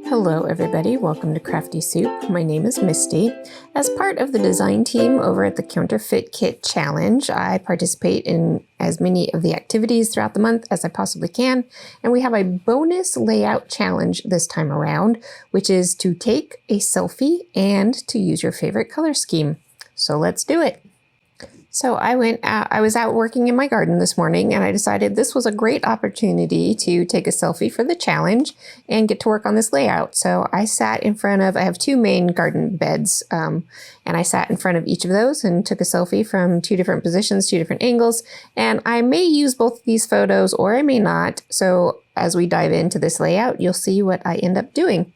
Hello everybody, welcome to Crafty Soup. My name is Misty. As part of the design team over at the Counterfeit Kit challenge, I participate in as many of the activities throughout the month as I possibly can, and we have a bonus layout challenge this time around, which is to take a selfie and to use your favorite color scheme. So let's do it. So I was out working in my garden this morning, and I decided this was a great opportunity to take a selfie for the challenge and get to work on this layout. So I sat in front of, I have two main garden beds, and I sat in front of each of those and took a selfie from two different positions, two different angles. And I may use both of these photos or I may not. So as we dive into this layout, you'll see what I end up doing.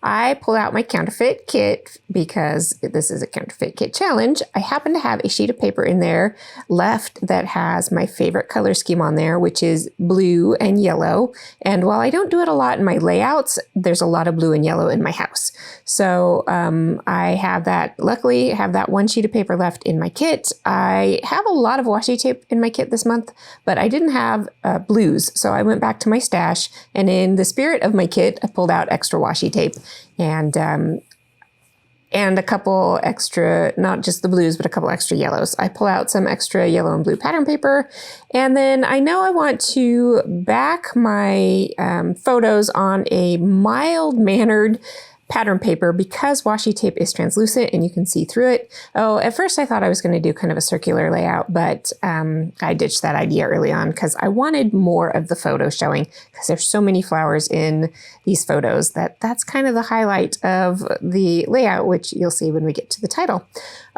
I pull out my counterfeit kit because this is a counterfeit kit challenge. I happen to have a sheet of paper in there left that has my favorite color scheme on there, which is blue and yellow. And while I don't do it a lot in my layouts, there's a lot of blue and yellow in my house. So I have that, luckily have that one sheet of paper left in my kit. I have a lot of washi tape in my kit this month, but I didn't have blues. So I went back to my stash, and in the spirit of my kit, I pulled out extra washi tape and a couple extra, not just the blues, but a couple extra yellows. I pull out some extra yellow and blue pattern paper, and then I know I want to back my photos on a mild-mannered pattern paper because washi tape is translucent and you can see through it. Oh, at first I thought I was going to do kind of a circular layout, but I ditched that idea early on because I wanted more of the photo showing, because there's so many flowers in these photos that's kind of the highlight of the layout, which you'll see when we get to the title.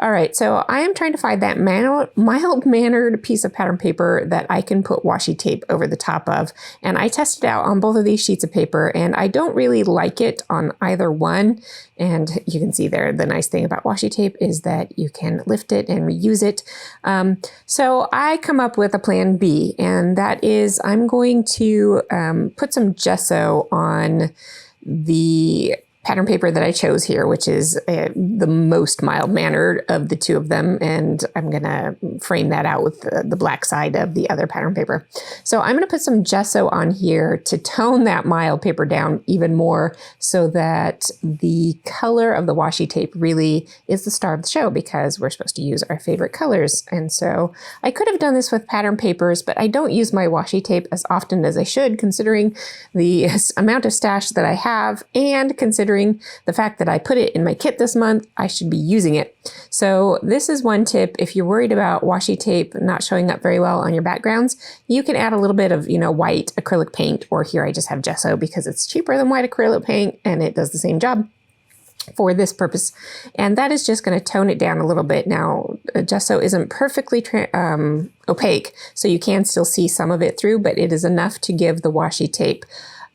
All right, so I am trying to find that mild-mannered piece of pattern paper that I can put washi tape over the top of. And I tested out on both of these sheets of paper, and I don't really like it on either one. And you can see there, the nice thing about washi tape is that you can lift it and reuse it. So I come up with a plan B, and that is I'm going to put some gesso on the pattern paper that I chose here, which is the most mild-mannered of the two of them, and I'm gonna frame that out with the black side of the other pattern paper. So I'm gonna put some gesso on here to tone that mild paper down even more so that the color of the washi tape really is the star of the show, because we're supposed to use our favorite colors. And so I could have done this with pattern papers, but I don't use my washi tape as often as I should, considering the amount of stash that I have and considering the fact that I put it in my kit this month. I should be using it. So this is one tip. If you're worried about washi tape not showing up very well on your backgrounds, you can add a little bit of, white acrylic paint, or here I just have gesso because it's cheaper than white acrylic paint and it does the same job for this purpose. And that is just going to tone it down a little bit. Now, gesso isn't perfectly opaque, so you can still see some of it through, but it is enough to give the washi tape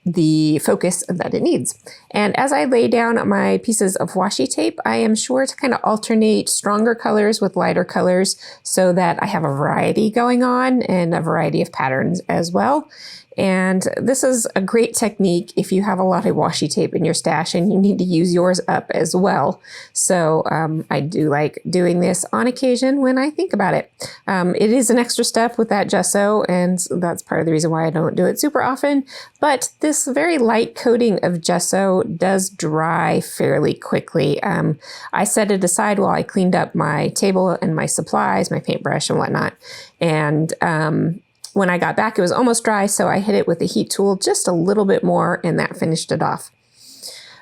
the focus that it needs. And as I lay down my pieces of washi tape, I am sure to kind of alternate stronger colors with lighter colors so that I have a variety going on and a variety of patterns as well. And this is a great technique if you have a lot of washi tape in your stash and you need to use yours up as well. So I do like doing this on occasion when I think about it. It is an extra step with that gesso, and that's part of the reason why I don't do it super often. But this very light coating of gesso does dry fairly quickly. I set it aside while I cleaned up my table and my supplies, my paintbrush and whatnot. And when I got back, it was almost dry, so I hit it with the heat tool just a little bit more, and that finished it off.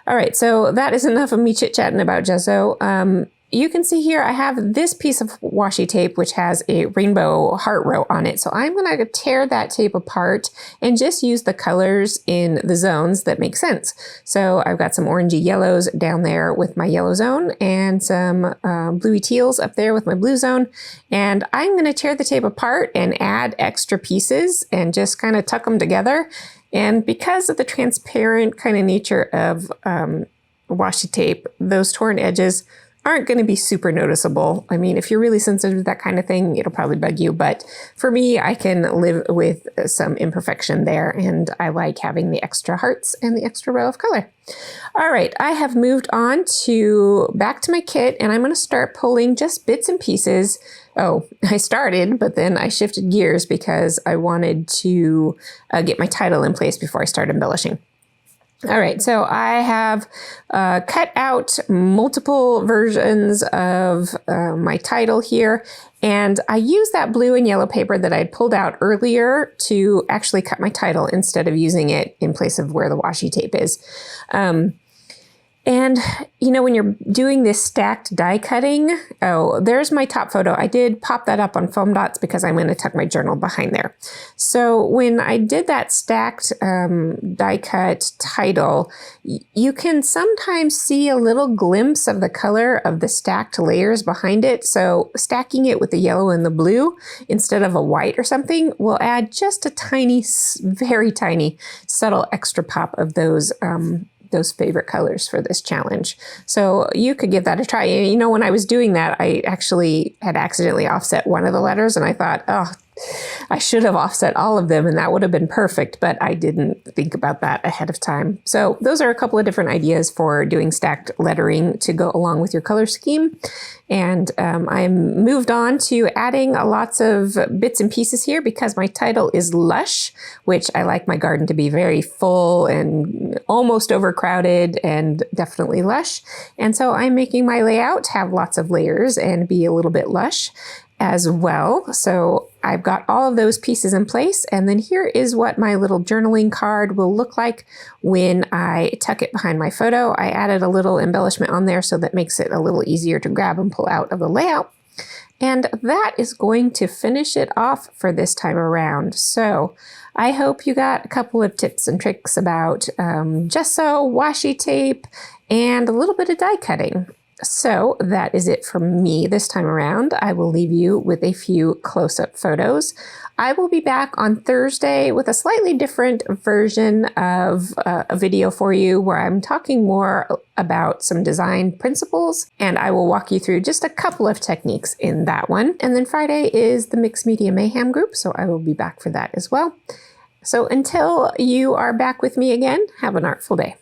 All right, so that is enough of me chit-chatting about gesso. You can see here I have this piece of washi tape which has a rainbow heart row on it. So I'm going to tear that tape apart and just use the colors in the zones that make sense. So I've got some orangey yellows down there with my yellow zone and some bluey teals up there with my blue zone. And I'm going to tear the tape apart and add extra pieces and just kind of tuck them together. And because of the transparent kind of nature of washi tape, those torn edges aren't going to be super noticeable. I mean, if you're really sensitive to that kind of thing, it'll probably bug you. But for me, I can live with some imperfection there, and I like having the extra hearts and the extra row of color. All right, I have moved on to back to my kit, and I'm going to start pulling just bits and pieces. Oh, I started, but then I shifted gears because I wanted to get my title in place before I start embellishing. All right, so I have cut out multiple versions of my title here, and I used that blue and yellow paper that I pulled out earlier to actually cut my title instead of using it in place of where the washi tape is. And, you know, when you're doing this stacked die cutting, oh, there's my top photo. I did pop that up on foam dots because I'm going to tuck my journal behind there. So when I did that stacked die cut title, you can sometimes see a little glimpse of the color of the stacked layers behind it. So stacking it with the yellow and the blue instead of a white or something will add just a tiny, very tiny, subtle extra pop of those favorite colors for this challenge. So you could give that a try. You know, when I was doing that, I actually had accidentally offset one of the letters, and I thought, oh, I should have offset all of them and that would have been perfect, but I didn't think about that ahead of time. So those are a couple of different ideas for doing stacked lettering to go along with your color scheme. And I'm moved on to adding lots of bits and pieces here because my title is Lush, which I like my garden to be very full and almost overcrowded and definitely lush. And so I'm making my layout have lots of layers and be a little bit lush as well. So I've got all of those pieces in place. And then here is what my little journaling card will look like when I tuck it behind my photo. I added a little embellishment on there so that makes it a little easier to grab and pull out of the layout. And that is going to finish it off for this time around. So I hope you got a couple of tips and tricks about gesso, washi tape, and a little bit of die cutting. So that is it from me this time around. I will leave you with a few close-up photos. I will be back on Thursday with a slightly different version of a video for you where I'm talking more about some design principles, and I will walk you through just a couple of techniques in that one. And then Friday is the Mixed Media Mayhem group, so I will be back for that as well. So until you are back with me again, have an artful day.